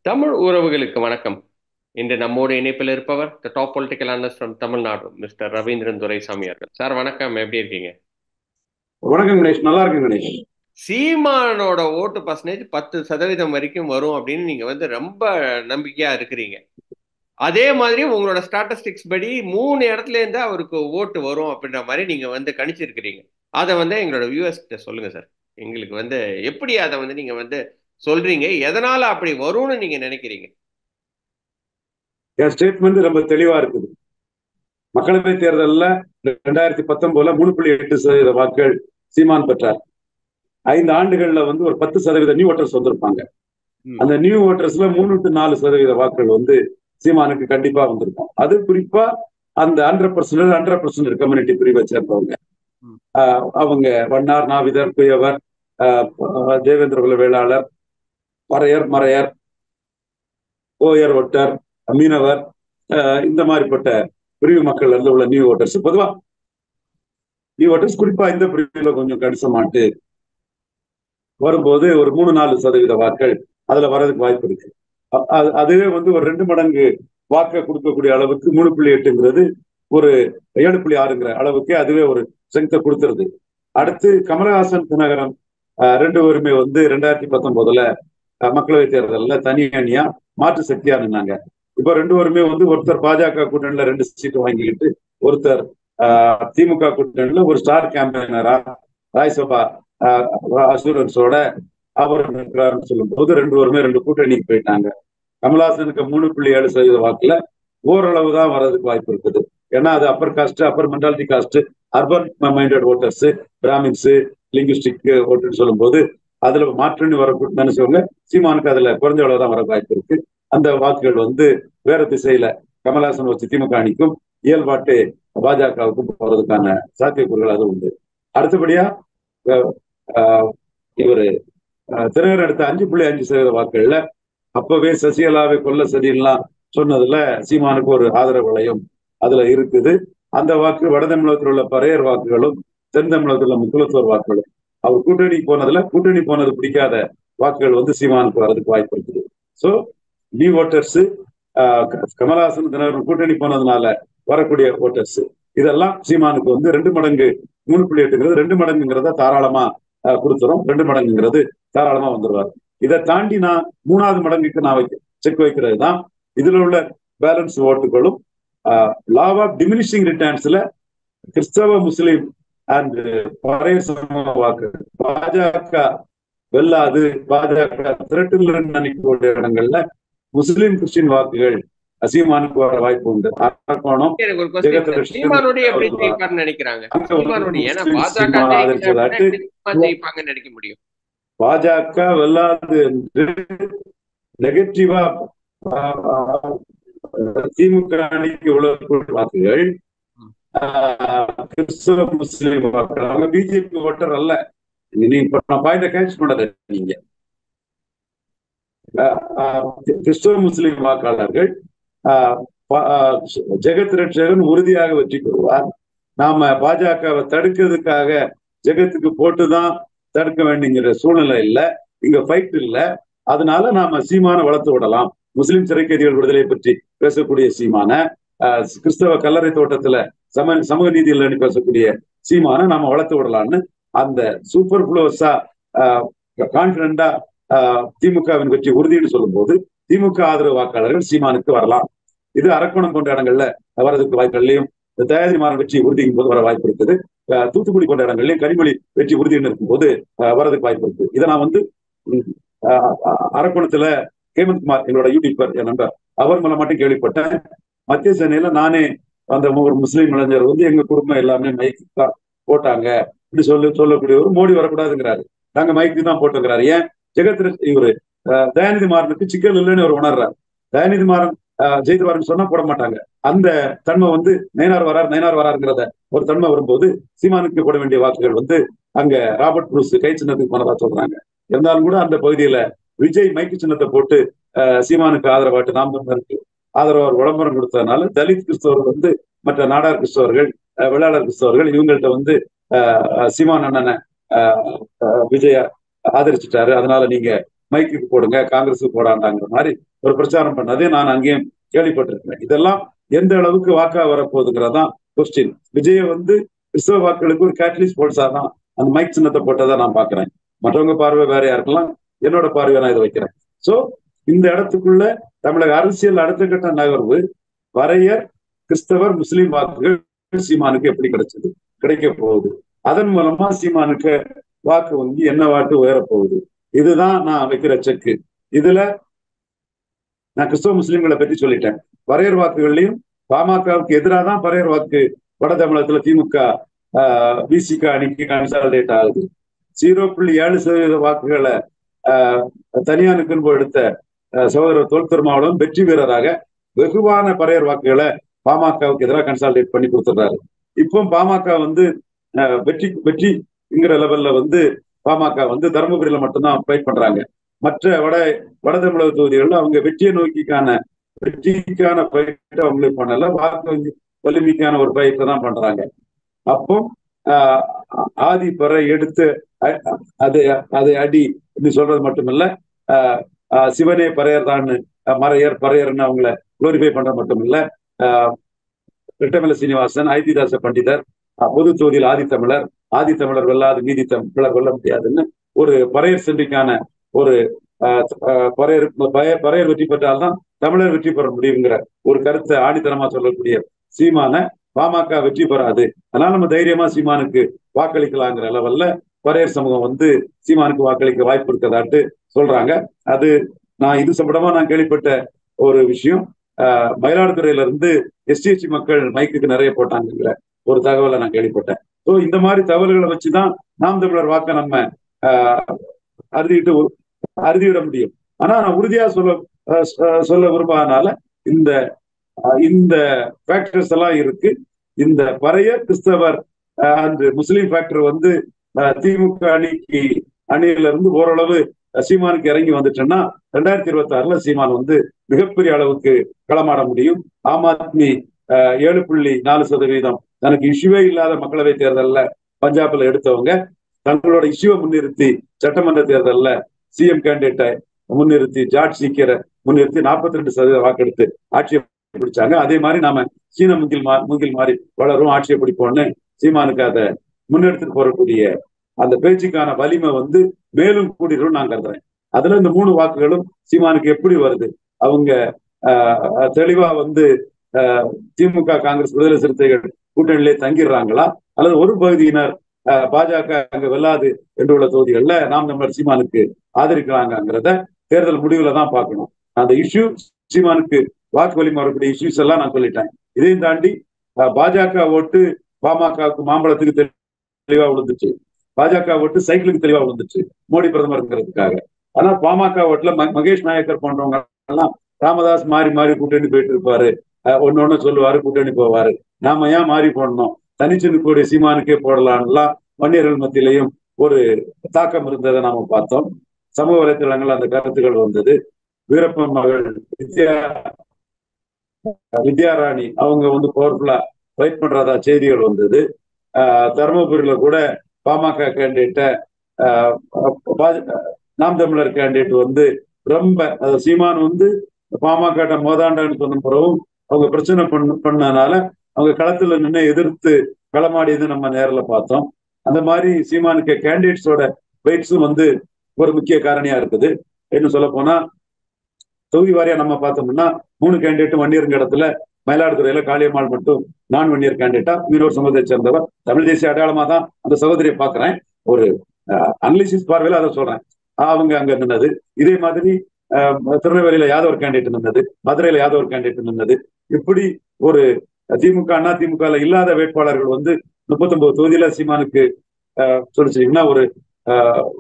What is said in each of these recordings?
தமிழ் உறவுகளுக்கு வணக்கம். இன்று நம்மோடு இணைப்பில் இருப்பவர் the top political analyst from Tamil Nadu mister Ravindran Duraisamy அவர்கள். சார் வணக்கம், எப்படி இருக்கீங்க? வணக்கம் கணேஷ், நல்லா இருக்கேன் கணேஷ். சீமானோட ஓட்டு பர்சன்டேஜ் 10% வரைக்கும் வரும் அப்படின்னு நீங்க ரொம்ப நம்பிக்கையா இருக்கிறீங்க. அதே மாதிரி உங்களோட ஸ்டாட்டிஸ்டிக்ஸ் படி 3 இடத்துல இருந்து அவருக்கு ஓட்டு வரும் அப்படின்ற மாதிரி நீங்க கணிச்சிருக்கிறீங்க. அதை எங்களோட வியூவர்ஸ் கிட்ட சொல்லுங்க சார். எங்களுக்கு எப்படி அதை நீங்க சொல்றீங்க, எதனால அப்படி வரும்னு நீங்க நினைக்கிறீங்க? என் ஸ்டேட்மெண்ட் ரொம்ப தெளிவா இருக்குது. மக்களவை தேர்தலில் 2019 3.8% வாக்குகள் சீமான் பெற்றார். 5 ஆண்டுகள்ல ஒரு 10% நியூ ஓட்டர்ஸ் வந்திருப்பாங்க. அந்த நியூ ஓட்டர்ஸ்ல 3 to 4% வாக்குகள் சீமானுக்கு கண்டிப்பா வந்திருக்கும். அது குறிப்பா அந்த 100% கம்யூனிட்டி பிரிவை சேர்ந்தவங்க. அவங்க வண்ணார், நாவிதர், குயவர், தேவேந்திர குல வேளாளர், பறையர், மறையர், ஓயர், ஒட்டர், மீனவர், இந்த மாதிரிப்பட்ட பிரிவு மக்கள் உள்ள நியூ ஓட்டர்ஸ். பொதுவா நியூ ஓட்டர்ஸ் குறிப்பா இந்த பிரிவுல கொஞ்சம் கணிசமாட்டு வரும்போது ஒரு 3-4% வாக்குகள் அதுல வர்றதுக்கு வாய்ப்பு இருக்கு. அதுவே ஒரு 2 மடங்கு வாக்கை கொடுக்கக்கூடிய அளவுக்கு 3.8ங்கிறது ஒரு 7.6ங்கிற அளவுக்கு அதுவே ஒரு ஸ்ட்ரென்த்தை கொடுத்துருது. அடுத்து கமலஹாசன், தினகரன் 2 பேருமே 2019 மக்களவை தேர்தலில் தனி அணியா மாற்று சக்தியா நின்னாங்க. இப்ப 2 பேருமே ஒருத்தர் பாஜக கூட்டணியில 2 சீட்டு வாங்கிக்கிட்டு, ஒருத்தர் திமுக கூட்டணியில ஒரு ஸ்டார் கேம்பெயினரா ராஜ்யசபா அசூரன்ஸோட அவர் இருக்கிறாருன்னு சொல்லும் போது 2 பேருமே 2 கூட்டணிக்கு போயிட்டாங்க. கமல்ஹாசனுக்கு 3.7% வாக்குல ஓரளவு தான் வர்றதுக்கு வாய்ப்பு இருக்குது. ஏன்னா அது upper caste, upper mentality caste, urban minded voters, Brahmins, linguistic ஓட்டுன்னு சொல்லும் போது அதுல மாற்றுன்னு வர நினைச்சவங்க சீமானுக்கு அதுல குறைஞ்ச அளவு தான் வர வாய்ப்பு இருக்கு. அந்த வாக்குகள் வேற திசையில கமல்ஹாசன் வச்சு திமுக அணிக்கும் இயல்பாட்டு பாஜகவுக்கும் போறதுக்கான சாத்தியக்கூறுகள் அது உண்டு. அடுத்தபடியா இவரு தினகரன் எடுத்த 5.5% வாக்குகள்ல அப்பவே சசிகலாவை கொல்ல சதியெல்லாம் சொன்னதுல சீமானுக்கு ஒரு ஆதரவு வளையம் அதுல இருக்குது. அந்த வாக்கு வட தமிழகத்தில் உள்ள பறையர் வாக்குகளும் தென் தமிழகத்தில் உள்ள முக்குலத்தோர் வாக்குகளும் அவர் கூட்டணி போனது பிடிக்காத வாக்குகள் சீமானுக்கு வர்றதுக்கு வாய்ப்பு இருக்குது. So new voters, Kamalhaasan, Dinakaran கூட்டணி போனதுனால வரக்கூடிய ஓட்டர்ஸ், இதெல்லாம் சீமானுக்கு 2 மடங்கு 3.8ங்கிறது 2 மடங்குங்கிறத தாராளமா கொடுத்துரும். 2 மடங்குங்கிறது தாராளமா வந்துடுவார். இதை தாண்டி நான் 3வது மடங்குக்கு நான் செக் வைக்கிறது தான் இதுல உள்ள பேலன்ஸ் ஓட்டுகளும் லா ஆஃப் டிமினிஷிங் ரிட்டர்ன்ஸ்ல கிறிஸ்தவ, முஸ்லிம் அண்ட் பழைய சமூக வாக்கு பாஜக வெல்லாது, பாஜக திரட்டில் நினைக்கக்கூடிய இடங்கள்ல முஸ்லிம் கிறிஸ்டின் வாக்குகள் சீமானுக்கு வர வாய்ப்பு உண்டு. பாஜக வெல்லாது நெகட்டிவா திமுக அணிக்கு உள்ள வாக்குகள் கிறிஸ்தவ, முஸ்லிம் வாக்குகள். அவங்க பிஜேபி ஓட்டர் அல்ல. இப்ப நான் பாயிண்ட கேட்ச் பண்ணல. நீங்க கிறிஸ்தவ, முஸ்லிம் வாக்காளர்கள் ஜெகத் ரட்சகன் உறுதியாக வெற்றி பெறுவார். நாம பாஜகவை தடுக்கிறதுக்காக ஜெகத்துக்கு போட்டுதான் தடுக்க வேண்டிங்கிற சூழ்நிலை இல்ல, இங்க ஃபைட் இல்ல. அதனால நாம சீமான வளர்த்து விடலாம். முஸ்லிம் சிறைக்கைதிகள் விடுதலை பற்றி பேசக்கூடிய சீமான, கிறிஸ்தவ கல்லறை தோட்டத்துல சமூக நீதியில் பேசக்கூடிய சீமான நாம வளர்த்து விடலாம்னு அந்த சூப்பர் புளோஸா கான்பிடண்டா திமுகவின் வெற்றி உறுதினு சொல்லும் போது திமுக ஆதரவு வாக்காளர்கள் சீமானுக்கு வரலாம். இது அரக்கோணம் போன்ற இடங்கள்ல வரதுக்கு வாய்ப்புகள்லையும், தயாதி மாறன் வெற்றி உறுதிக்கும் போது வர வாய்ப்பு இருக்குது. தூத்துக்குடி போன்ற இடங்கள்லயும் கனிமொழி வெற்றி உறுதினு இருக்கும் போது வரதுக்கு வாய்ப்பு இருக்கு. இதை நான் அரக்கோணத்துல ஹேமந்த்குமார், என்னோட யூடியூபர், என் நண்பர், அவர் மூலம் மட்டும் கேள்விப்பட்டேன். மத்திய சென்னையில நானே அந்த ஒரு முஸ்லீம் இளைஞர் எங்க குடும்பம் எல்லாமே மைக்கு தான் போட்டாங்க இப்படி சொல்லக்கூடியவர் மோடி வரக்கூடாதுங்கிறாரு. நாங்க மைக்கு தான் போட்டுக்கிறாரு. ஏன் ஜெகத் இவரு தயாநிதி மாறனுக்கு சிக்கல் இல்லைன்னு அவர் உணர்றாரு. தயாநிதி மாறன் ஜெயித்துவாருன்னு சொன்னா போட மாட்டாங்க. அந்த தன்மை நயனார் வராருங்கிறத ஒரு தன்மை வரும்போது சீமானுக்கு போட வேண்டிய வாக்குகள் அங்க ராபர்ட் புரூஸ் கை சின்னத்துக்கு போனதா சொல்றாங்க. இருந்தாலும் கூட அந்த பகுதியில விஜய் மைக்கு சின்னத்தை போட்டு சீமானுக்கு ஆதரவாட்டு நாம் இருக்கு ஆதரவாளர் விளம்பரம் கொடுத்ததுனால தலித் கிறிஸ்தவர்கள் மற்ற நாடார் கிறிஸ்தவர்கள், வெள்ளாளர் கிறிஸ்தவர்கள் இவங்கள்ட்ட சீமான் அண்ணனை விஜய ஆதரிச்சுட்டாரு, அதனால நீங்க மைக்கு போடுங்க, காங்கிரஸுக்கு போடாண்டாங்கிற மாதிரி ஒரு பிரச்சாரம் பண்ணதே நான் அங்கேயும் கேள்விப்பட்டிருக்கிறேன். இதெல்லாம் எந்த அளவுக்கு வாக்கா வரப்போகுதுங்கிறதான் கொஸ்டின். விஜய வந்து கிறிஸ்தவ வாக்குகளுக்கு ஒரு கேட்டலிஸ்ட் போல்ஸா தான் அந்த மைக் சின்னத்தை போட்டதை நான் பாக்குறேன். மற்றவங்க பார்வை வேறையா இருக்கலாம், என்னோட பார்வையை நான் இதை வைக்கிறேன். சோ இந்த இடத்துக்குள்ள தமிழக அரசியல் அடுத்த கட்ட நகர்வு வரையர் கிறிஸ்தவர் முஸ்லீம் வாக்குகள் சீமானுக்கு எப்படி கிடைச்சது, கிடைக்க போகுது, அதன் மூலமா சீமானுக்கு வாக்கு வங்கி என்ன வாக்கு உயரப்போகுது, இதுதான் நான் வைக்கிற செக்கு. இதுல நான் கிறிஸ்தவ முஸ்லீம்களை பற்றி சொல்லிட்டேன். பறையர் வாக்குகள்லையும் பாமகவுக்கு எதிராக தான் பறையர் வாக்கு வட தமிழகத்துல திமுக விசிக அணிக்கு கன்சாலிடேட் ஆகுது. 0.7% வாக்குகளை தனியானுக்கு எடுத்த சகோதரர் தொல் திருமாவளவன் வெற்றி வீரராக வெகுவான பறையர் வாக்குகளை பாமகவுக்கு எதிராக கன்சாலிடேட் பண்ணி கொடுத்துடுறாரு. இப்போ பாமக வந்து வெற்றிங்கிற லெவல்ல வந்து பாமக வந்து தருமபுரியில மட்டும்தான் ஃபைட் பண்றாங்க. மற்ற வட தமிழக தொகுதிகளில் அவங்க வெற்றிக்கான ஃபைட் அவங்களுக்கு பண்ணல, வாக்கு வலிமைக்கான ஒரு ஃபைட்டை தான் பண்றாங்க. அப்போ ஆதி பறை எடுத்து அதை அடி சொல்றது மட்டுமில்ல, சிவனே பறையர் தான் பறையர்னு அவங்கள குளோரிஃபை பண்றது மட்டுமில்ல, ரெட்டமலை சீனிவாசன், ஐதிதாச பண்டிதர், பொது தொகுதியில் ஆதித்தமிழர் வெல்லாது மீதி தமிழர் வெல்ல முடியாதுன்னு ஒரு பறையர் சென்றிக்கான ஒரு பறையர் வெற்றி பெற்றால்தான் தமிழர் வெற்றி பெற முடியுங்கிற ஒரு கருத்தை ஆணித்தனமா சொல்லக்கூடிய சீமான பாமக வெற்றி பெறாது, அதனால நம்ம தைரியமா சீமானுக்கு வாக்களிக்கலாங்கிற லெவல்ல பறையர் சமூகம் வந்து சீமானுக்கு வாக்களிக்க வாய்ப்பு இருக்கிறதாட்டு சொல்றாங்க. அது நான் இது சம்பந்தமா நான் கேள்விப்பட்ட ஒரு விஷயம். மயிலாடுதுறையில இருந்து எஸ்டிஎஸ்சி மக்கள் மைக்குக்கு நிறைய போட்டாங்கிற ஒரு தகவலை நான் கேள்விப்பட்டேன். ஸோ இந்த மாதிரி தகவல்களை வச்சுதான் நாம் தமிழர் வாக்கை நம்ம அறுதிவிட முடியும். ஆனா நான் உறுதியா சொல்ல விரும்பாதனால இந்த ஃபேக்டர்ஸ் எல்லாம் இருக்கு. இந்த பறைய கிறிஸ்தவர் அண்ட் முஸ்லீம் ஃபேக்டர் வந்து திமுக அணியில இருந்து ஓரளவு சீமானுக்கு இறங்கி வந்துட்டேன்னா 2026 சீமான் வந்து மிகப்பெரிய அளவுக்கு களமாட முடியும். ஆம் ஆத்மி 7.4% தனக்கு இஷ்யூவே இல்லாத மக்களவை தேர்தல்ல பஞ்சாப்ல எடுத்தவங்க தங்களோட இஷ்யூவை முன்னிறுத்தி சட்டமன்ற தேர்தல்ல சிஎம் கேண்டிடேட்டை முன்னிறுத்தி ஜார்ஜ் சீக்கியரை முன்னிறுத்தி 42% வாக்கெடுத்து ஆட்சியை பிடிச்சாங்க. அதே மாதிரி நாம சீன மூங்கில் மாதிரி வளரும், ஆட்சியை பிடிப்போம்னு சீமானுக்கு அதை முன்னெடுத்துட்டு போறக்கூடிய அந்த பேச்சுக்கான வலிமை வந்து மேலும் கூடிரும் நான் கருதுறேன். அதுல இந்த 3 வாக்குகளும் சீமானுக்கு எப்படி வருது, அவங்க தெளிவா வந்து திமுக காங்கிரஸ் விடுதலை சிறுத்தைகள் கூட்டணியிலே தங்கிடுறாங்களா, அல்லது ஒரு பகுதியினர் பாஜக அங்க வெல்லாது என்றுள்ள தொகுதிகள்ல நாம் தமிழர் சீமானுக்கு ஆதரிக்கிறாங்கிறத தேர்தல் முடிவுல தான் பார்க்கணும். அந்த இஷ்யூ சீமானுக்கு வாக்கு வலிமை வரக்கூடிய இஷ்யூஸ் எல்லாம் நான் சொல்லிட்டேன். இதையும் தாண்டி பாஜக ஓட்டு பாமகவுக்கு மாம்பழத்துக்கு தெளிவா விழுந்துச்சு, பாஜக ஓட்டு சைக்கிளுக்கு தெளிவா விழுந்துச்சு மோடி பிரதமருங்கிறதுக்காக. ஆனா பாமக ஓட்டுல மகேஷ் நாயக்கர் போன்றவங்க எல்லாம் ராமதாஸ் மாறி மாறி கூட்டணி போயிட்டு இருப்பாரு, ஒன்னு சொல்லுவாரு, கூட்டணி போவாரு. நாம ஏன் மாறி போடணும், தனிச்சு கூடிய சீமானுக்கே போடலாம்லாம் வன்னியர்கள் மத்தியிலையும் ஒரு தாக்கம் இருந்ததை நாம பார்த்தோம். சமூக வலைத்தளங்கள் அந்த கருத்துக்கள் வந்தது. வீரப்பன் மகள் வித்யாராணி அவங்க வந்து பவர்ஃபுல்லா ஃபைட் பண்றதா செய்திகள் வந்தது. தருமபுரியில கூட பாமக கேண்டிடேட்ட நாம் தமிழர் கேண்டிடேட் வந்து ரொம்ப சீமான் வந்து பாமக மோதாண்டான்னு சொன்ன பிறகும் அவங்க பிரச்சனை பண்ணனால அவங்க களத்துல நின்று எதிர்த்து களமாடியது நம்ம நேரில் பார்த்தோம். அந்த மாதிரி சீமானுக்கு கேண்டிடேட்ஸோட வெயிட்ஸும் வந்து ஒரு முக்கிய காரணியா இருக்குது. என்ன சொல்ல போனா தொகுதி வாரியா நம்ம பார்த்தோம்னா 3 கேண்டிடேட் வன்னியருங்க இடத்துல மயிலாடுதுறையில காளியம்மாள் மட்டும் நான் வன்னியர் கேண்டிடேட்டா மீனவர் சமூகத்தை சேர்ந்தவர், தமிழ் தேசிய அடையாளமா தான் அந்த சகோதரியை பாக்குறேன். ஒரு அனலிசிஸ் பார்வையில அதை சொல்றேன். அவங்க அங்க நின்னது. இதே மாதிரி திருநெல்வேலியில யாதவர் கேண்டிடேட் நின்னது, மதுரையில யாதவர் கேண்டிடேட் நின்னது. இப்படி ஒரு திமுக அண்ணா திமுக இல்லாத வேட்பாளர்கள் வந்து 39 தொகுதியில சீமானுக்கு சொல்லிச்சீங்கன்னா ஒரு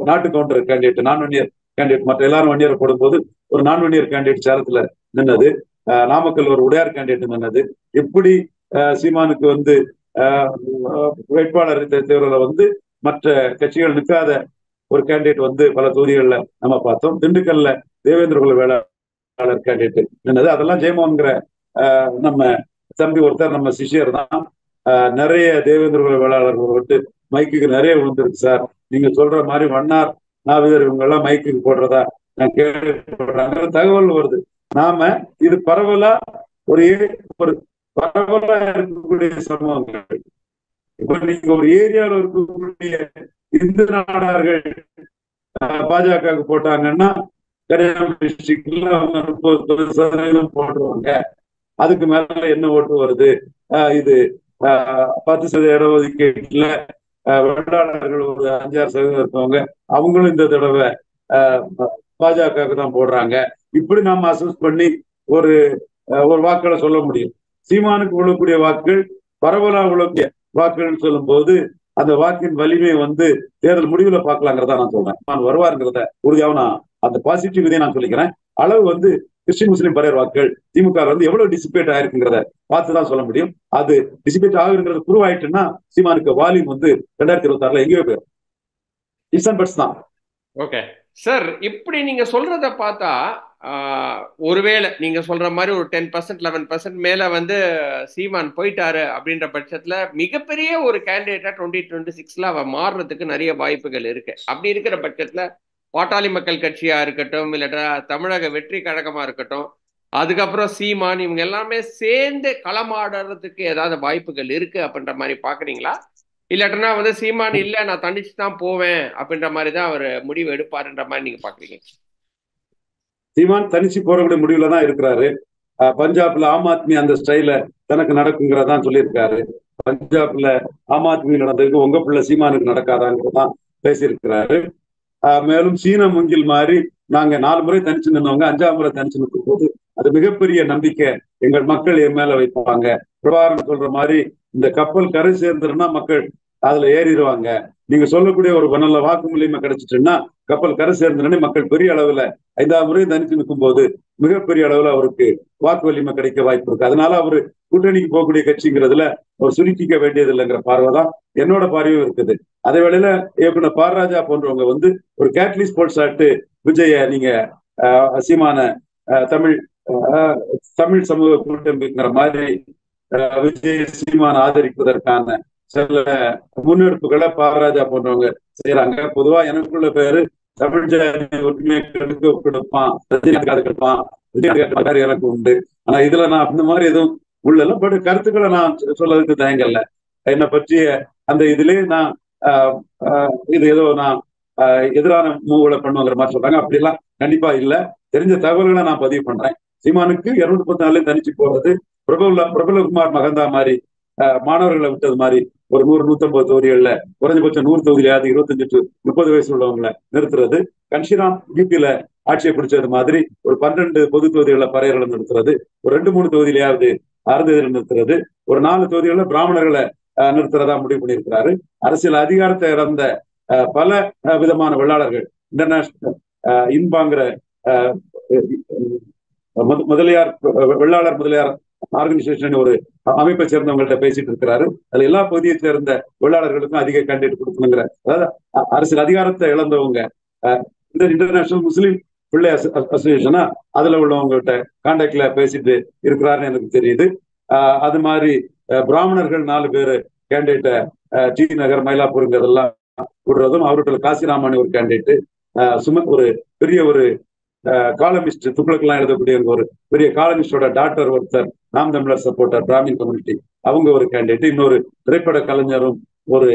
நாட்டு கவுண்டர் கேண்டிடேட் நான் வன்னியர் கேண்டிடேட் மற்ற எல்லாரும் வன்னியரை போடும்போது ஒரு நான் வன்னியர் கேண்டிடேட் சேலத்துல நின்னது, நாமக்கல் ஒரு உடையார் கேண்டிடேட் நின்னது. இப்படி சீமானுக்கு வந்து வேட்பாளர் தேர்தலில் வந்து மற்ற கட்சிகள் நிற்காத ஒரு கேண்டிடேட் வந்து பல தொகுதிகளில் நம்ம பார்த்தோம். திண்டுக்கல்ல தேவேந்திர குல வேளாளர் கேண்டிடேட் நின்னது. அதெல்லாம் ஜெயமோகன்கிற நம்ம தம்பி ஒருத்தர் நம்ம சிஷியர் தான். நிறைய தேவேந்திர குல வேளாளர்கள் விட்டு மைக்குக்கு நிறைய விழுந்துருக்கு சார், நீங்க சொல்ற மாதிரி வண்ணார் நாவிதர் இவங்க எல்லாம் மைக்குக்கு போடுறதா நான் கேள்விப்படுறாங்க தகவல் வருது. நாம இது பரவலா ஒரு ஒரு பரவலா இருக்கக்கூடிய சமூகங்கள். இப்ப நீங்க ஒரு ஏரியாவில் இருக்கக்கூடிய இந்து நாடார்கள் பாஜகவுக்கு போட்டாங்கன்னா கன்னியாகுமரி டிஸ்ட்ரிக்ட்ல அவங்க 30% போடுவாங்க. அதுக்கு மேல என்ன ஓட்டு வருது? இது 10% இடஒதுக்கீட்டுல வெள்ளாளர்கள் ஒரு 5-6% இருக்கவங்க, அவங்களும் இந்த தடவை பாஜகவுக்கு தான் போடுறாங்க. இப்படி நாம அசஸ் பண்ணி ஒரு ஒரு வாக்களை சொல்ல முடியும். சீமானுக்கு விழக்கூடிய வாக்குகள் பரவலா விழக்கூடிய வாக்குகள் சொல்லும் போது அந்த வாக்கின் வலிமை தேர்தல் முடிவுல பாக்கலாங்கிறதா நான் சொல்றேன். நான் வருவாருங்கிறத உறுதியாக நான் அந்த பாசிட்டிவ் இதை நான் சொல்லிக்கிறேன். அளவு கிறிஸ்டின் முஸ்லீம் பரையர் வாக்குகள் திமுக எவ்வளவு டிசிபேட் ஆயிருக்குங்கிறத பார்த்துதான் சொல்ல முடியும். அது டிசிபேட் ஆகுங்கிறது ப்ரூவ் ஆயிட்டுன்னா சீமானுக்கு வால்யூம் 2026 எங்கேயோ போயிடும். இட்ஸ் அண்ட் பட்ஸ் தான். ஓகே சார், இப்படி நீங்க சொல்றத பார்த்தா ஒருவேளை நீங்க சொல்ற மாதிரி ஒரு 10% 11% மேல சீமான் போயிட்டாரு அப்படின்ற பட்சத்துல மிகப்பெரிய ஒரு கேண்டிடேட்டா 2026 அவ மாறுறதுக்கு நிறைய வாய்ப்புகள் இருக்கு. அப்படி இருக்கிற பட்சத்துல பாட்டாளி மக்கள் கட்சியா இருக்கட்டும், இல்லாட்டா தமிழக வெற்றி கழகமா இருக்கட்டும், அதுக்கப்புறம் சீமான், இவங்க எல்லாமே சேர்ந்து களமாடுறதுக்கு ஏதாவது வாய்ப்புகள் இருக்கு அப்படின்ற மாதிரி பாக்குறீங்களா? இல்லாட்டனா சீமான் இல்ல நான் தனிச்சு தான் போவேன் அப்படின்ற மாதிரி தான் அவர் முடிவு எடுப்பாருன்ற மாதிரி நீங்க பாக்குறீங்க? சீமான் தனிச்சு போறக்கூடிய முடிவுல தான் இருக்கிறாரு. பஞ்சாப்ல ஆம் ஆத்மி அந்த ஸ்டைல தனக்கு நடக்குங்கிறதான் சொல்லியிருக்காரு. பஞ்சாப்ல ஆம் ஆத்மி நடந்ததுக்கு உங்க பிள்ளை சீமானுக்கு நடக்காதாங்கிறதான் பேசியிருக்கிறாரு. மேலும் சீன மூங்கில் மாதிரி நாங்க 4 முறை தனிச்சு நின்றவங்க 5ஆம் முறை தனிச்சு நிற்கும் போது அது மிகப்பெரிய நம்பிக்கை எங்கள் மக்கள் என் மேல வைப்பாங்க. பிரபாகரன் சொல்ற மாதிரி இந்த கப்பல் கரை சேர்ந்துருன்னா மக்கள் அதுல ஏறிடுவாங்க. நீங்க சொல்லக்கூடிய ஒரு நல்ல வாக்கு மூலியமா கிடைச்சிட்டுன்னா கப்பல் கரை சேர்ந்துடனே மக்கள் பெரிய அளவுல 5ஆம் முறை தனிச்சு நிற்கும் போது மிகப்பெரிய அளவுல அவருக்கு வாக்கு வலிமை கிடைக்க வாய்ப்பு இருக்கு. அதனால அவரு கூட்டணிக்கு போகக்கூடிய கட்சிங்கிறதுல அவர் சுருக்கிக்க வேண்டியது இல்லைங்கிற பார்வைதான் என்னோட பார்வையும் இருக்குது. அதே வேளையில இயக்குனர் பாரராஜா போன்றவங்க ஒரு கேட்லி ஸ்போர்ட்ஸ் ஆக்ட் விஜய நீங்க சீமான தமிழ் சமூக கூட்டமைப்புங்கிற மாதிரி விஜய் சீமான ஆதரிப்பதற்கான சில முன்னெடுப்புகளை பாரராஜா போன்றவங்க செய்யறாங்க. பொதுவா எனக்குள்ள பேரு தமிழ் ஜாதி ஒற்றுமையை கெடுப்பான், கெடுப்பான் எனக்கு உண்டு. ஆனா இதுல நான் அந்த மாதிரி எதுவும் உள்ள பட் கருத்துக்களை நான் சொல்லறதுக்கு தயங்கல்ல. என்னை பற்றிய அந்த இதுலயே நான் இது ஏதோ நான் எதிரான மூவுகளை பண்ணுவாங்கிற மாதிரி சொல்றாங்க. அப்படி எல்லாம் கண்டிப்பா இல்ல. தெரிஞ்ச தகவல்களை நான் பதிவு பண்றேன். சீமானுக்கு 234 தனிச்சு போறது பிரபலகுமார் மகந்தா மாதிரி மாணவர்களை விட்டது மாதிரி ஒரு 100-150 தொகுதிகள்ல குறைஞ்சபட்சம் 100 தொகுதியிலாவது 25 to 30 வயசு உள்ளவங்களை நிறுத்துறது, கன்ஷிராம் யூபியில ஆட்சியை பிடிச்சது மாதிரி ஒரு 12 பொது தொகுதிகளில் பறையர்களை நிறுத்துறது, ஒரு 2-3 தொகுதியிலாவது அருந்ததிகளை நிறுத்துறது, ஒரு 4 தொகுதிகளில் பிராமணர்களை நிறுத்துறதா முடிவு பண்ணியிருக்கிறாரு. அரசியல் அதிகாரத்தை இறந்த பல விதமான வெள்ளாளர்கள் இன்டர்நேஷனல் இன்பாங்கிற முதலியார் வெள்ளாளர் முதலியார் ஆர்கனைசேஷன் ஒரு அமைப்பை சேர்ந்தவங்கள்ட்ட பேசிட்டு இருக்கிறாரு. அதுல எல்லா பகுதியை சேர்ந்த வெள்ளாளர்களுக்கும் அதிக கேண்டிடேட் கொடுக்கணுங்கிற, அதாவது அரசியல் அதிகாரத்தை இழந்தவங்க இந்த இன்டர்நேஷனல் முஸ்லீம் பிள்ளை அசோசியேஷனா அதுல உள்ளவங்ககிட்ட கான்டாக்ட்ல பேசிட்டு இருக்கிறாருன்னு எனக்கு தெரியுது. அது மாதிரி பிராமணர்கள் 4 பேரு கேண்டிடேட்டை டி நகர் மயிலாப்பூருங்கிறதெல்லாம் விடுறதும், அவர்கிட்ட காசிராமன் ஒரு கேண்டிடேட், ஒரு பெரிய ஒரு காலமிஸ்ட் துக்ளக்கெல்லாம் எழுதக்கூடிய ஒரு பெரிய காலமிஸ்டோட டாக்டர் ஒருத்தர், நாம் தமிழர் சப்போர்ட்டர் பிராமின் கம்யூனிட்டி, அவங்க ஒரு கேண்டிடேட், இன்னொரு திரைப்பட கலைஞரும் ஒரு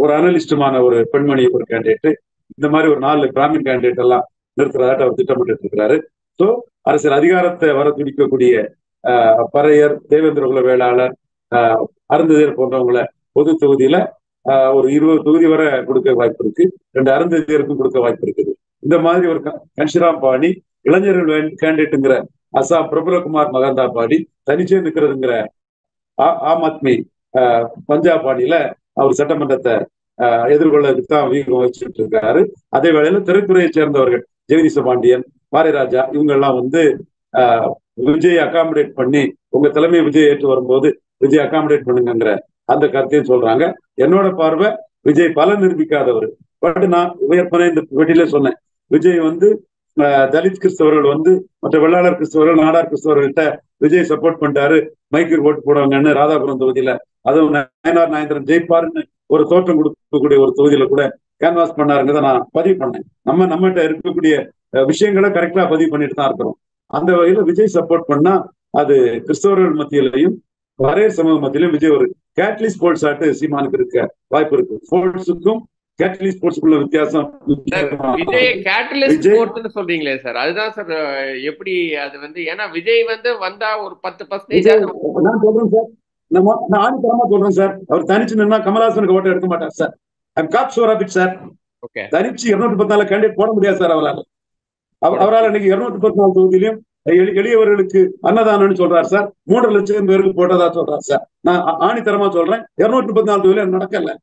ஒரு அனலிஸ்டுமான ஒரு பெண்மணி ஒரு கேண்டிடேட், இந்த மாதிரி ஒரு 4 பிராமின் கேண்டிடேட் எல்லாம் நிறுத்துறதாட்ட அவர் திட்டமிட்டு இருக்கிறாரு. ஸோ அரசியல் அதிகாரத்தை வர துடிக்கக்கூடிய பறையர், தேவேந்திர குல வேளாளர், அருந்ததியர் போன்றவங்களை பொது தொகுதியில ஒரு 20 தொகுதி வரை கொடுக்க வாய்ப்பு இருக்கு. 2 அருந்ததியருக்கும் கொடுக்க வாய்ப்பு இருக்குது. இந்த மாதிரி ஒரு கன்ஷிராம் பாணி, இளைஞர்கள் கேண்டிடேட்டுங்கிற அசாம் பிரபலகுமார் மகந்தா பாணி, தனிச்சே நிற்கிறதுங்கிற ஆம் ஆத்மி பஞ்சாப் பாணியில அவர் சட்டமன்றத்தை எதிர்கொள்ளதுக்கு தான் வீகம் வச்சுட்டு இருக்காரு. அதே வேளையில திரைத்துறையை சேர்ந்தவர்கள் ஜெகதீச பாண்டியன், பாரிராஜா, இவங்க எல்லாம் விஜய் அகாமடேட் பண்ணி உங்க தலைமை விஜய் ஏற்று வரும்போது விஜய் அகாமடேட் பண்ணுங்கிற அந்த கருத்தையும் சொல்றாங்க. என்னோட பார்வை விஜய் பல நிரூபிக்காதவர். பட் நான் ஏற்கனவே இந்த வீட்டில சொன்னேன், விஜய் தலித் கிறிஸ்தவர்கள் மற்ற வெள்ளாளர் கிறிஸ்தவர்கள், நாடார் கிறிஸ்தவர்கள்ட்ட விஜய் சப்போர்ட் பண்ணிட்டாரு, மைக்கு ஓட்டு போடுவாங்கன்னு ராதாபுரம் தொகுதியில, அதுவும் நயனார் நாயந்திரன் ஜெயிப்பாருன்னு ஒரு தோற்றம் கொடுக்கக்கூடிய ஒரு தொகுதியில கூட கேன்வாஸ் பண்ணாருங்கிறத நான் பதிவு பண்ணேன். நம்மகிட்ட இருக்கக்கூடிய விஷயங்களை கரெக்டா பதிவு பண்ணிட்டு தான் இருக்கிறோம். அந்த வகையில விஜய் சப்போர்ட் பண்ணா அது கிறிஸ்தவர்கள் மத்தியிலையும் வரையர் சமூக மத்தியிலும் விஜய் ஒரு கேட்லிஸ் ஸ்போர்ட்ஸ் ஆட்டு சீமானுக்கு இருக்க வாய்ப்பு இருக்கு. ஸ்போர்ட்ஸுக்கும் கேட்லிஸ் ஸ்போர்ட்ஸுக்குள்ள வித்தியாசம். விஜய் கேட்டலிஸ்ட் விஜய் ஸ்போர்ட்ஸ்னு சொல்றீங்களே சார், அதுதான் சார் எப்படி அது வந்து, ஏன்னா விஜய் வந்து வந்தா ஒரு 10% விஜய் நான் சொல்றேன் சார், நான் ஆணித்தரமா சொல்றேன் சார், அவர் தனிச்சு நின்னா கமலஹாசனுக்கு ஓட்ட எடுக்க மாட்டார் sir. I'm cocksure of it sir. Okay, தனிச்சு 214 கேண்டிடேட் போட முடியாது சார் அவரால். அவரால் இன்னைக்கு 214 தொகுதியிலும் எளியவர்களுக்கு அன்னதானம்னு சொல்றாரு சார். 3 லட்சம் பேருக்கு போட்டதா சொல்றாரு சார். நான் ஆணித்தரமா சொல்றேன், 214 தொகுதியில நடக்கல.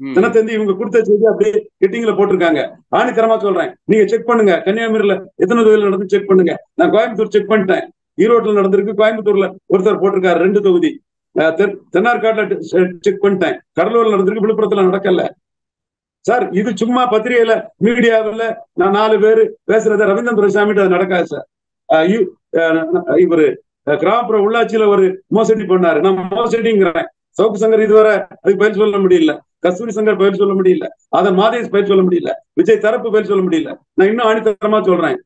தினத்தந்தி இவங்க கொடுத்த செய்தி அப்படியே ஹெட்டிங்ல போட்டிருக்காங்க. ஆணித்தரமா சொல்றேன், நீங்க செக் பண்ணுங்க. கன்னியாகுமரியில எத்தனை தொகுதியில் நடந்து செக் பண்ணுங்க. நான் கோயம்புத்தூர் செக் பண்ணிட்டேன், ஈரோட்டில் நடந்திருக்கு, கோயம்புத்தூர்ல ஒருத்தர் போட்டிருக்காரு 2 தொகுதி. தென்னார்காட்டுல செக் பண்ணிட்டேன், கடலூர்ல நடந்திருக்கு, விழுப்புரத்துல நடக்கல சார். இது சும்மா பத்திரிகையில மீடியாவில் நான் 4 பேர் பேசுறத ரவீந்திரன் துரைசாமி அது நடக்காது சார். இவரு கிராமப்புற உள்ளாட்சியில ஒரு மோசடி பண்ணாரு, நான் மோசடிங்கிறேன். சவுக்கு சங்கர் இதுவரை அதுக்கு பயிர் சொல்ல முடியல, கஸ்தூரி சங்கர் பயிர் சொல்ல முடியல, அதன் மாதேஷ் பயிர் சொல்ல முடியல, விஜய் தரப்பு பயிர் சொல்ல முடியல. நான் இன்னும் ஆணித்தரமா சொல்றேன்,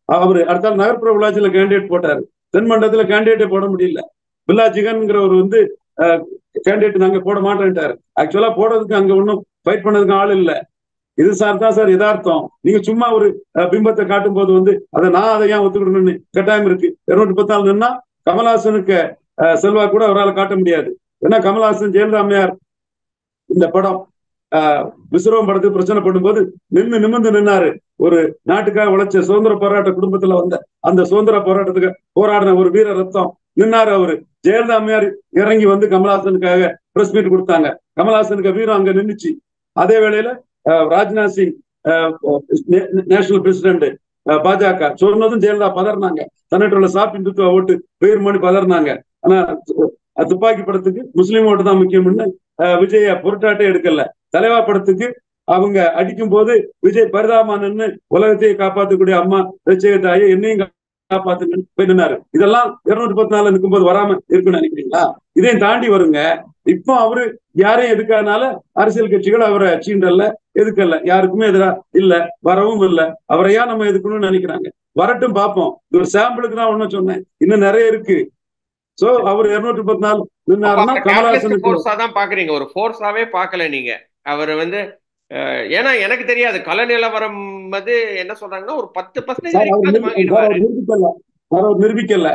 அவரு அடுத்த நகர்ப்புற உள்ளாட்சியில கேண்டிடேட் போட்டாரு, தென் மண்டலத்துல கேண்டிடேட்டே போட முடியல. பில்லா ஜிகன்ங்கிறவர் வந்து கேண்டிடேட் நாங்க போட மாட்டேன்ட்டாரு. ஆக்சுவலா போடுறதுக்கு அங்க ஒன்றும் ஃபைட் பண்ணதுக்கு ஆள் இல்ல. இது சார் தான் சார் யதார்த்தம். நீங்க சும்மா ஒரு பிம்பத்தை காட்டும் போது வந்து அதை ஏன் ஒத்துக்கணும்னு கட்டாயம் இருக்கு. 214 நின்னா கமலஹாசனுக்கு செல்வா கூட அவரால் காட்ட முடியாது. ஏன்னா கமலஹாசன் ஜெயலலிதா அம்மையார் இந்த படம் விஸ்வரூபம் படத்துக்கு பிரச்சனை பண்ணும்போது நிமிர்ந்து நின்னாரு. ஒரு நாட்டுக்காக உழைச்ச சுதந்திர போராட்ட குடும்பத்துல வந்த அந்த சுதந்திர போராட்டத்துக்கு போராடின ஒரு வீர ரத்தம் நின்னாரு அவரு. ஜெயலலிதா அம்மையார் இறங்கி வந்து கமலஹாசனுக்காக பிரஸ் மீட் கொடுத்தாங்க. கமலஹாசனுக்கு வீரம் அங்க நின்றுச்சு. அதே வேளையில ராஜ்நாத் சிங் நேஷனல் பிரசிடென்ட் பாஜக சொன்னதும் ஜெயலலிதா பதறினாங்க. தன்னிட்டு உள்ள சாப் இந்துத்துவ ஓட்டு பேர் மணி பதறினாங்க. ஆனா துப்பாக்கி படத்துக்கு முஸ்லீம் ஓட்டு தான் முக்கியம்னு விஜய பொருட்டாட்டே எடுக்கல. தலைவா படத்துக்கு அவங்க அடிக்கும் போது விஜய் பரிதாபமானன்னு உலகத்தையே காப்பாற்றக்கூடிய அம்மா ரசிகத்தாயே என்னையும் காப்பாத்துங்கன்னு போய் நின்னாரு. இதெல்லாம் 214 நிற்கும் போது வராம இருக்குன்னு நினைக்கிறீங்களா? இதையும் தாண்டி வருங்க. இப்போ அவரு யாரையும் எதுக்காதனால அரசியல் கட்சிகள் அவரை சீண்டல்ல, எதுக்கல்ல, யாருக்குமே எதிரா இல்ல, வரவும் இல்லை. அவரையா நம்ம எதுக்கணும்னு நினைக்கிறாங்க. வரட்டும் பார்ப்போம். இது ஒரு சாம்பிளுக்கு தான் ஒன்னும் சொன்னேன், இன்னும் நிறைய இருக்கு. சோ அவர் 214 நின்னாருன்னா கமலஹாசனுக்கு தான் பாக்குறீங்க, ஒரு ஃபோர்ஸாவே பாக்கல நீங்க அவர் வந்து. ஏன்னா எனக்கு தெரியாது கள நிலவரம் வந்து என்ன சொல்றாங்கன்னா ஒரு 10% நிரூபிக்கல.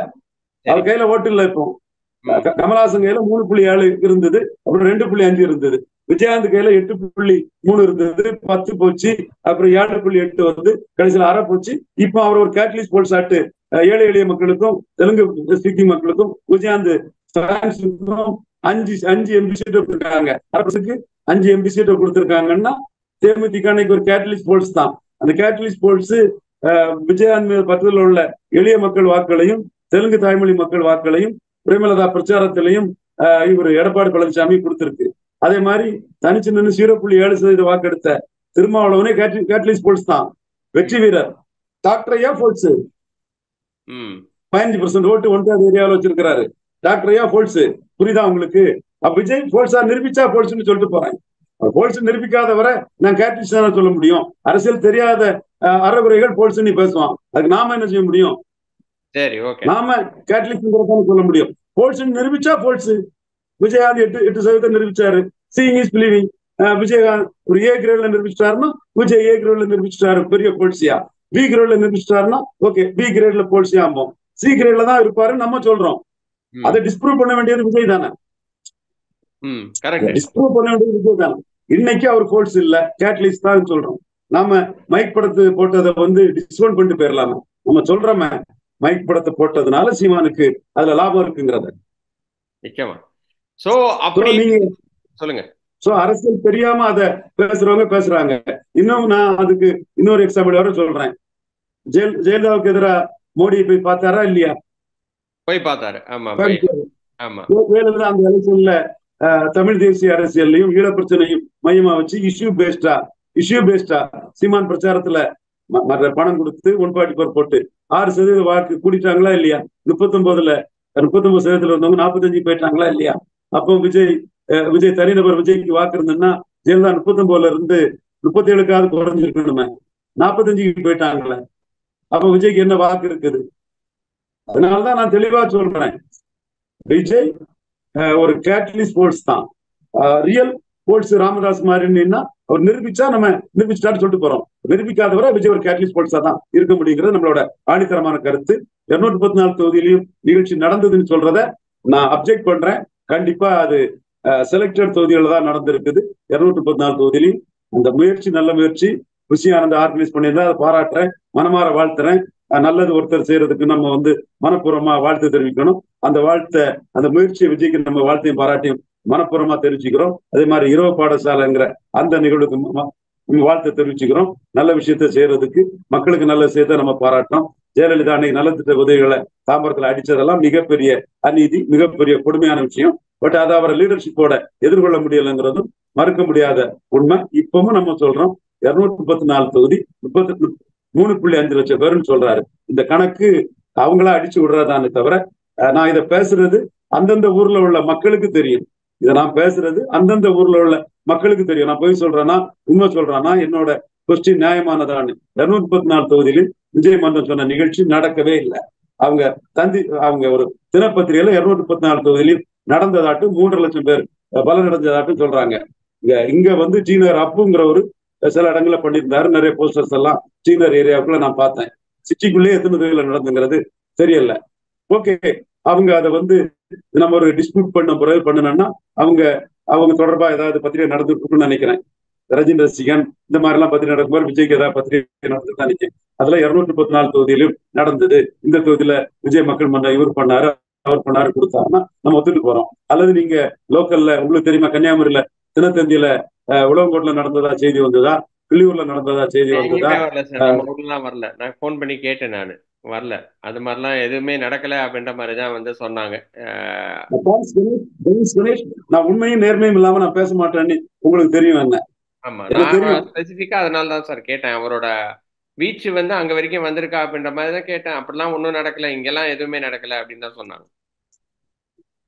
அவர் கையில ஓட்டு இல்ல. இப்போ கமலஹாசன் கையில 3.7 இருந்தது, அப்புறம் 2.5 இருந்தது. விஜயகாந்த் கையில 8.3 இருந்தது, 10 போச்சு, அப்புறம் 7.8 வந்து கடைசியில் 1/2 போச்சு. இப்போ அவர் ஒரு கேட்டலிஸ்ட் போல்ஸ் ஆட்டு ஏழை எளிய மக்களுக்கும் தெலுங்கு ஸ்பீக்கிங் மக்களுக்கும் விஜயகாந்த் 5 எம்பி சீட் கொடுத்திருக்காங்க. அரசுக்கு 5 எம்பி சீட் கொடுத்திருக்காங்கன்னா தேமுதிக ஒரு கேட்டலிஸ்ட் போல்ஸ் தான். அந்த கேட்டலிஸ்ட் போல்ஸ் விஜயகாந்த் மீது பக்கத்தில் உள்ள எளிய மக்கள் வாக்குகளையும் தெலுங்கு தாய்மொழி மக்கள் வாக்குகளையும் பிரேமலதா பிரச்சாரத்திலையும் இவர் எடப்பாடி பழனிசாமி கொடுத்திருக்கு. அதே மாதிரி தனிச்சு நின்று 0.7% வாக்கெடுத்த திருமாவளவனே கேட்டலிஸ்ட் போல்ஸ் தான். வெற்றி வீரர் டாக்டர் ஐயா போல்ஸ் 15% ஓட்டு 1/3 ஏரியாவில் வச்சிருக்கிறாரு. டாக்டர் ஐயா போல்ஸ். புரியுதா உங்களுக்கு? விஜய் போல்ஸா நிரூபிச்சா போல்ஸ்ன்னு சொல்லிட்டு போறேன். போல்ஸ் நிரூபிக்காதவரை நான் கேட்டலிஸ்ட் தான் சொல்ல முடியும். அரசியல் தெரியாத அறகுறைகள் போல்ஸ் நீ பேசுவான், அதுக்கு நாம என்ன செய்ய முடியும்? நாம கேட்டலிஸ்ட் சொல்ல முடியும். போல்ஸ் நிரூபிச்சா போல்ஸ். விஜயகாந்த் 8% நிரூபிச்சாரு. Seeing is believing. விஜயகாந்த் ஒரு ஏ கிரேட்ல நிரூபிச்சிட்டாருன்னா விஜய் ஏ கிரேட்ல நிரூபிச்சிட்டாரு, பெரிய போல்சியா. பி கிரேட்ல நிரூபிச்சிட்டாருன்னா ஓகே, பி கிரேட்ல போல்சியா ஆம்போம். சி கிரேட்ல தான் இருப்பாருன்னு நம்ம சொல்றோம். அதை டிஸ்ப்ரூவ் பண்ண வேண்டியது விஜய் தானே. டிஸ்ப்ரூவ் பண்ண வேண்டியது விஜய் தானே. இன்னைக்கு அவர் போல்ஸ் இல்ல, கேட்டலிஸ்ட் தான் சொல்றோம். நாம மைக் படத்து போட்டதை வந்து டிஸ்கவுண்ட் பண்ணிட்டு போயிடலாமா? நம்ம சொல்றோமே மைக் படத்தை போட்டதுனால சீமானுக்கு அதுல லாபம் இருக்குங்கிறத. நீங்க சொல்லுங்க. அரசியல் தெரியாம அதை பேசுறவங்க பேசுறாங்க. இன்னும் நான் அதுக்கு இன்னொரு எக்ஸாம்பிள் வர சொல்றேன். ஜெயலலிதாவுக்கு எதிராக மோடி போய் பார்த்தாரா இல்லையா? போய் பார்த்தாரு. ஜெயலலிதா அந்த எலெக்ஷன்ல தமிழ் தேசிய அரசியல்லையும் ஈழ பிரச்சனையும் மையமா வச்சு இஷ்யூ பேஸ்டா சீமான் பிரச்சாரத்துல பணம் கொடுத்து 144 போட்டு 6% வாக்கு கூட்டிட்டாங்களா இல்லையா? 39% இருந்தவங்க 45 போயிட்டாங்களா இல்லையா? அப்போ விஜய் தனிநபர் விஜய்க்கு வாக்கு இருந்ததுன்னா ஜெயலலிதா 39 இருந்து 37க்காவது குறைஞ்சிருக்கணுமே, 45க்கு போயிட்டாங்களே. அப்ப விஜய்க்கு என்ன வாக்கு இருக்குது? அதனாலதான் நான் தெளிவா சொல்றேன், விஜய் ஒரு கேட்டலிஸ்ட் போல்ஸ் தான். ரியல் போல்ஸ் ராமதாஸ் மாதிரின்னா அவர் நிரூபிச்சா நம்ம நிரூபிச்சுட்டான்னு சொல்லிட்டு போறோம். நிரூபிக்காதவரை விஜய் ஒரு கேட்டலிஸ்ட் போல்ஸா தான் இருக்க முடியுங்கிறது நம்மளோட ஆணித்தரமான கருத்து. 234 தொகுதியிலையும் நிகழ்ச்சி நடந்ததுன்னு சொல்றத நான் அப்செக்ட் பண்றேன். கண்டிப்பா அது செலக்டட் தொகுதிகள் தான் நடந்திருக்குது. 234 தொகுதியிலையும் அந்த முயற்சி நல்ல முயற்சி. குஷி ஆனந்த் ஆர்கனைஸ் பண்ணியிருந்தா அதை பாராட்டுறேன், மனமாற வாழ்த்துறேன். நல்லது ஒருத்தர் செய்யறதுக்கு நம்ம மனப்பூர்வமா வாழ்த்து தெரிவிக்கணும். அந்த வாழ்த்தை, அந்த முயற்சியை விஜய்க்கு நம்ம வாழ்த்தையும் பாராட்டியும் மனப்பூர்வமா தெரிவிச்சுக்கிறோம். அதே மாதிரி இரவு பாடசாலைங்கிற அந்த நிகழ்வுக்கு வாழ்த்தை தெரிவிச்சுக்கிறோம். நல்ல விஷயத்த செய்யறதுக்கு, மக்களுக்கு நல்ல விஷயத்த நம்ம பாராட்டணும். ஜெயலலிதா அன்னைக்கு நலத்திட்ட உதவிகளை தாம்பரத்துல அடிச்சதெல்லாம் மிகப்பெரிய அநீதி, மிகப்பெரிய கொடுமையான விஷயம். பட் அதை அவரை லீடர்ஷிப்போட எதிர்கொள்ள முடியலைங்கிறதும் மறுக்க முடியாத உண்மை. இப்பவும் நம்ம சொல்றோம், 234 தொகுதி 3.5 லட்சம் பேருன்னு சொல்றாரு. இந்த கணக்கு அவங்களா அடிச்சு விடுறதானே தவிர, நான் இதை பேசுறது அந்தந்த ஊர்ல உள்ள மக்களுக்கு தெரியும். இதை நான் பேசுறது அந்தந்த ஊர்ல உள்ள மக்களுக்கு தெரியும். நான் போய் சொல்றேன்னா, உண்மை சொல்றேன்னா, என்னோட கொஸ்டின் நியாயமானதான்னு. 234 தொகுதியிலும் விஜய் மன்றன் சொன்ன நிகழ்ச்சி நடக்கவே இல்லை. அவங்க அவங்க ஒரு தினப்பத்திரிகையில 234 தொகுதியிலும் நடந்ததாட்டும் 3.5 லட்சம் பேர் பலனடைஞ்சதாட்டும் சொல்றாங்க. இங்க ஜீனர் அப்புங்கிற ஒரு சில இடங்கள்ல பண்ணியிருந்தாரு. நிறைய போஸ்டர்ஸ் எல்லாம் ஜீனர் ஏரியாவுக்குள்ள நான் பார்த்தேன். சிட்டிக்குள்ளேயே எத்தனை தொகுதியில நடந்துங்கிறது தெரியல. ஓகே, அவங்க அதை நம்ம ஒரு டிஸ்பியூட் பண்ண முறையில் பண்ணணும்னா அவங்க தொடர்பா ஏதாவது பத்திரிகை நடந்துருக்குன்னு நினைக்கிறேன். ரஜினி ரசிகன் இந்த மாதிரி எல்லாம் பத்திரிகை நடக்கும்போது விஜய்க்கு ஏதாவது பத்திரிகை நடந்துதான் நினைக்கிறேன். அதுல 234 தொகுதியிலும் நடந்தது. இந்த தொகுதியில விஜய் மக்கள் மன்றம் இவர் பண்ணாரு, அவர் பண்ணாரு கொடுத்தாருன்னா நம்ம ஒத்துட்டு போறோம். அல்லது நீங்க லோக்கல்ல உங்களுக்கு தெரியுமா, கன்னியாகுமரியில தினத்தந்தியில உழவங்கோட்டில் நடந்ததா செய்தி வந்ததா, கிள்ளியூர்ல நடந்ததா செய்தி வந்ததா? வரல சார், நம்ம ஊர்லாம் வரல. நான் போன் பண்ணி கேட்டேன், நானு வரல. அது மாதிரிலாம் எதுவுமே நடக்கல அப்படின்ற மாதிரிதான் சொன்னாங்க. நான் உண்மையும் நேர்மையும் இல்லாம நான் பேச மாட்டேன்னு உங்களுக்கு தெரியும் என்ன? ஆமா, நான் ஸ்பெசிபிக்கா அதனால தான் சார் கேட்டேன். அவரோட வீச்சு அங்க வரைக்கும் வந்திருக்கா அப்படின்ற மாதிரி தான் கேட்டேன். அப்படிலாம் ஒன்றும் நடக்கல, இங்கெல்லாம் எதுவுமே நடக்கல அப்படின்னு தான் சொன்னாங்க.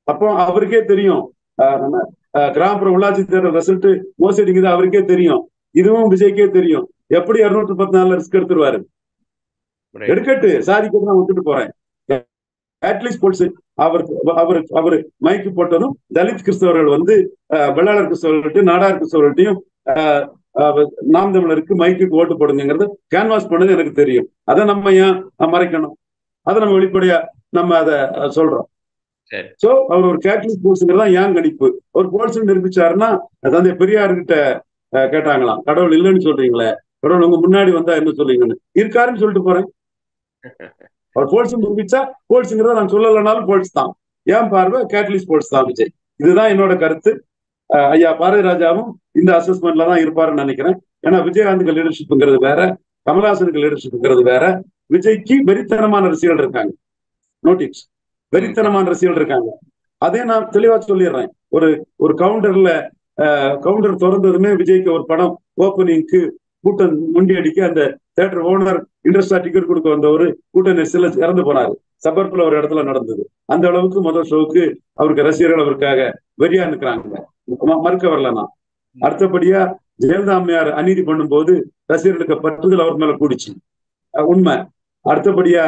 அப்போ அவருக்கே தெரியும் கிராமப்புற உள்ளாட்சி தேர்தல் ரிசல்ட் மோசடிங்குது, அவருக்கே தெரியும். இதுவும் விஜய்க்கே தெரியும். எப்படி 214 ரிஸ்க் எடுத்துருவாரு? எடுக்கட்டு, சாதிக்கிறது நான் விட்டுட்டு போறேன். அட்லீஸ்ட் போல்ஸ் அவரு மைக்கு போட்டதும் தலித் கிறிஸ்தவர்கள் வெள்ளாளர் கிறிஸ்தவர்கள்ட்டையும் நாடார் கிறிஸ்தவர்கள்ட்டையும் நாம் தமிழருக்கு மைக்கு ஓட்டு போடுங்கிறது கேன்வாஸ் பண்ணது எனக்கு தெரியும். அதை நம்ம ஏன் மறைக்கணும்? அதை நம்ம வெளிப்படையா நம்ம அதை சொல்றோம். சோ அவர் ஒரு கேட்டலிஸ்ட் போல்ஸ்ங்கிறதா ஏன் கணிப்பு. ஒரு போல்ஸ் நிரூபிச்சாருன்னா தந்தை பெரியார்கிட்ட கேட்டாங்களாம், கடவுள் இல்லைன்னு சொல்றீங்களே, கடவுள் உங்க முன்னாடி வந்தா என்ன சொல்றீங்கன்னு. இருக்காருன்னு சொல்லிட்டு போறேன். அவர் போல்ஸ் நிரூபிச்சா, போல்ஸ்ங்கிறத நான் சொல்லலைனாலும் போல்ஸ் தான். ஏன் பார்வை கேட்டலிஸ்ட் போல்ஸ் தான் விஜய். இதுதான் என்னோட கருத்து. ஐயா பாரதி ராஜாவும் இந்த அசஸ்மெண்ட்ல தான் இருப்பாருன்னு நினைக்கிறேன். ஏன்னா விஜயகாந்துக்கு லீடர்ஷிப்ங்கிறது வேற, கமல்ஹாசனுக்கு லீடர்ஷிப்ங்கிறது வேற. விஜய்க்கு வெறித்தனமான ரசிகர்கள் இருக்காங்க, நோட்டீஸ், வெறித்தனமான ரசிகர்கள் இருக்காங்க. அதே நான் தெளிவா சொல்லிடுறேன். ஒரு கவுண்டர் திறந்ததுமே விஜய்க்கு ஒரு படம் ஓப்பனிங்க்கு கூட்டம் முண்டி அடிக்க அந்த தியேட்டர் ஓனர் இன்ட்ரெஸ்டா டிக்கெட் கொடுக்க வந்தவர் கூட்ட நெரிசல இறந்து போனாரு. சபர்ப்ல ஒரு இடத்துல நடந்தது. அந்த அளவுக்கு முதல் ஷோவுக்கு அவருக்கு ரசிகர்கள் அவருக்காக வெறியா நிற்கிறாங்க, மறுக்க வரலன்னா. அடுத்தபடியா ஜெயலலிதா அம்மையார் அநீதி பண்ணும்போது ரசிகர்களுக்கு பற்றுதல் அவர் மேல கூடிச்சு, உண்மை. அடுத்தபடியா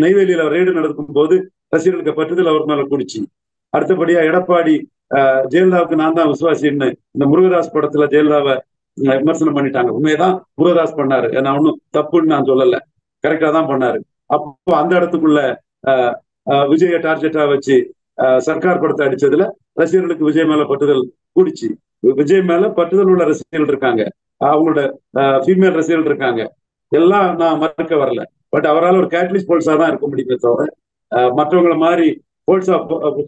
நெய்வேலியில ரெய்டு நடக்கும் போது ரசிகர்களுக்கு பற்றுதல் அவர் மேல கூடிச்சு. அடுத்தபடியா எடப்பாடி ஜெயலலிதாவுக்கு நான் தான் விசுவாசின்னு இந்த முருகதாஸ் படத்துல ஜெயலலிதாவை விமர்சனம் பண்ணிட்டாங்க. உண்மையதான் முருகதாஸ் பண்ணாரு, நான் ஒன்னும் தப்புன்னு நான் சொல்லல, கரெக்டா தான் பண்ணாரு. அப்போ அந்த இடத்துக்குள்ள விஜய டார்கெட்டா வச்சு சர்க்கார் படத்தை அடிச்சதுல ரசிகர்களுக்கு விஜய் மேல பட்டுதல் கூடிச்சு. விஜய் மேல பட்டுதல் உள்ள ரசிகர்கள் இருக்காங்க, அவங்களோட ஃபீமேல் ரசிகர்கள் இருக்காங்க. எல்லாம் நான் மறுக்க வரல. பட் அவரால் ஒரு கேட்டலிஸ்ட் போல்ஸா தான் இருக்க முடியுமே தவிர மற்றவங்களை மாதிரி போல்ஸா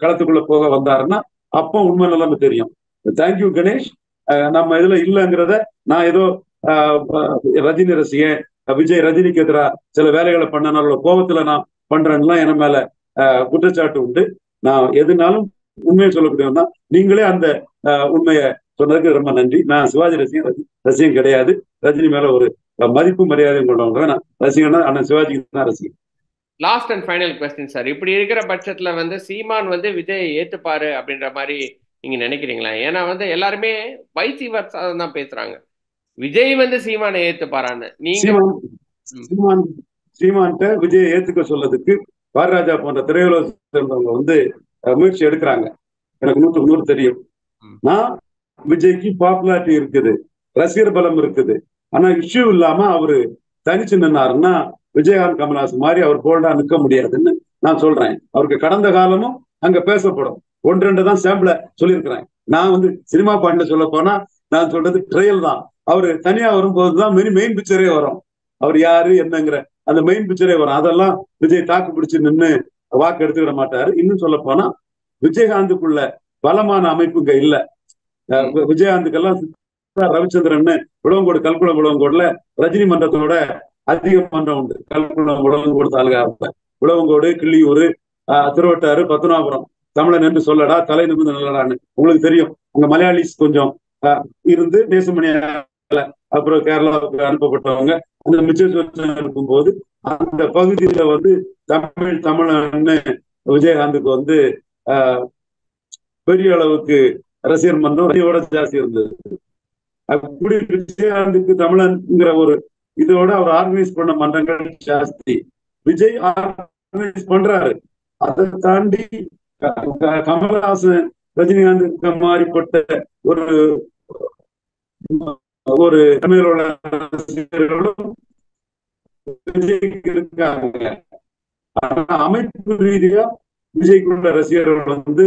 களத்துக்குள்ள போக வந்தாருன்னா அப்போ உண்மை நிலைமை தெரியும். தேங்க்யூ கணேஷ். நம்ம இதுல இல்லைங்கிறத நான் ஏதோ ரஜினி ரசிகன், விஜய் ரஜினிக்கு எதிராக சில வேலைகளை பண்ணனால கோபத்துல நான் பண்றேன்னா என மேல குற்றச்சாட்டு உண்டு. நான் எதுனாலும் உண்மையை சொல்லக்கூடியவன் தான். நீங்களே அந்த உண்மையை சொன்னதுக்கு ரொம்ப நன்றி. நான் சிவாஜி ரசிகன் கிடையாது. ரஜினி மேல ஒரு மதிப்பு மரியாதையும் கொண்டவங்க. நான் ரசிகன்னா அண்ணன் சிவாஜிக்கு தான் ரசிகன். Last and final question sir. இப்படி இருக்கிற பட்சத்துல சீமான் விஜய் ஏத்துப்பாரு அப்படின்ற மாதிரி நீங்க நினைக்கிறீங்களா? ஏன்னா எல்லாருமே வைசி வர்ஸா தான் பேசுறாங்க. விஜய் சீமானை ஏத்துப்பாரான்னு நீங்க சீமான் சீமான்ட்ட விஜயை ஏத்துக்க சொல்லதுக்கு பாரராஜா போன்ற திரையுலக சேர்ந்தவங்க வந்து முயற்சி எடுக்கிறாங்க. எனக்கு 100% தெரியும். நான் விஜய்க்கு பாப்புலாரிட்டி இருக்குது, ரசிகர் பலம் இருக்குது. ஆனா இஷ்யூ இல்லாம அவரு தனிச்சு நின்னாருன்னா விஜயகாந்த் கமல்ஹாசன் மாதிரி அவர் போல்டா நிற்க முடியாதுன்னு நான் சொல்றேன். அவருக்கு கடந்த காலமும் அங்க பேசப்படும். 1-2 தான் சாம்பிள சொல்லியிருக்கிறேன். நான் வந்து சினிமா பாயிண்ட்ல சொல்ல போனா நான் சொல்றது ட்ரையல் தான். அவரு தனியா வரும்போதுதான் மெயின் பிக்சரே வரும். அவர் யாரு என்னங்கிற அந்த மெயின் பிக்சரே வரும். அதெல்லாம் விஜய் தாக்கு பிடிச்சு நின்று வாக்கு எடுத்துக்கிட மாட்டாரு. இன்னும் சொல்ல போனா விஜயகாந்துக்குள்ள பலமான அமைப்புங்க இல்ல. விஜயகாந்துக்கெல்லாம் ரவிச்சந்திரன் விளவங்கோடு கல்குளம் விளவங்கோடுல ரஜினி மன்றத்தோட அதிக மன்றம் உண்டு. கல்குளம் விளவங்கோடு தாலுகா விளவங்கோடு, கிள்ளியூர், திருவட்டாறு, பத்மநாபுரம். தமிழன் என்று சொல்லடா, தலை நிமிர்ந்து நல்லடான்னு உங்களுக்கு தெரியும். அங்க மலையாளிஸ் கொஞ்சம் இருந்து நேசமணி அப்புறம் கேரளாவுக்கு அனுப்பப்பட்டவங்க அந்த மிச்சம் இருக்கும்போது அந்த பகுதியில வந்து தமிழன்னு விஜயகாந்துக்கு வந்து பெரிய அளவுக்கு ரசிகர் மன்றம் ஜாஸ்தி இருந்தது. அப்படி விஜயகாந்துக்கு தமிழன்ங்கிற ஒரு இதோட அவர் ஆர்கனைஸ் பண்ண மன்றங்கள் ஜாஸ்தி. விஜய் ஆர்கனைஸ் பண்றாரு. அதை தாண்டி கமல்ஹாசன், ரஜினிகாந்த் மாறிப்பட்ட ஒரு ஒரு தமிழோட ரசிகர்களும் விஜய்க்கு இருக்காங்க. ஆனா அமைப்பு ரீதியா விஜய்க்குள்ள ரசிகர்கள் வந்து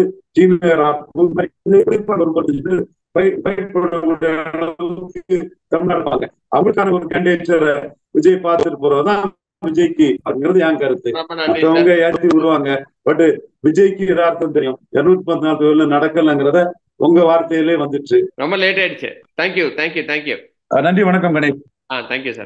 தமிழ்நாடு அவருக்கான ஒரு கேண்டிடேட்டரை விஜய் பார்த்துட்டு போறதுதான் விஜய்க்கு அப்படிங்கிறது என் கருத்து. மற்றவங்க ஏற்றி விடுவாங்க. பட் விஜய்க்கு யதார்த்தம் தெரியும். 214 தொகுதியில நடக்கலங்கிறத உங்க வார்த்தையிலே வந்துச்சு. ரொம்ப லேட் ஆயிடுச்சு. தேங்க்யூ. நன்றி, வணக்கம் கணேஷ். Thank you sir.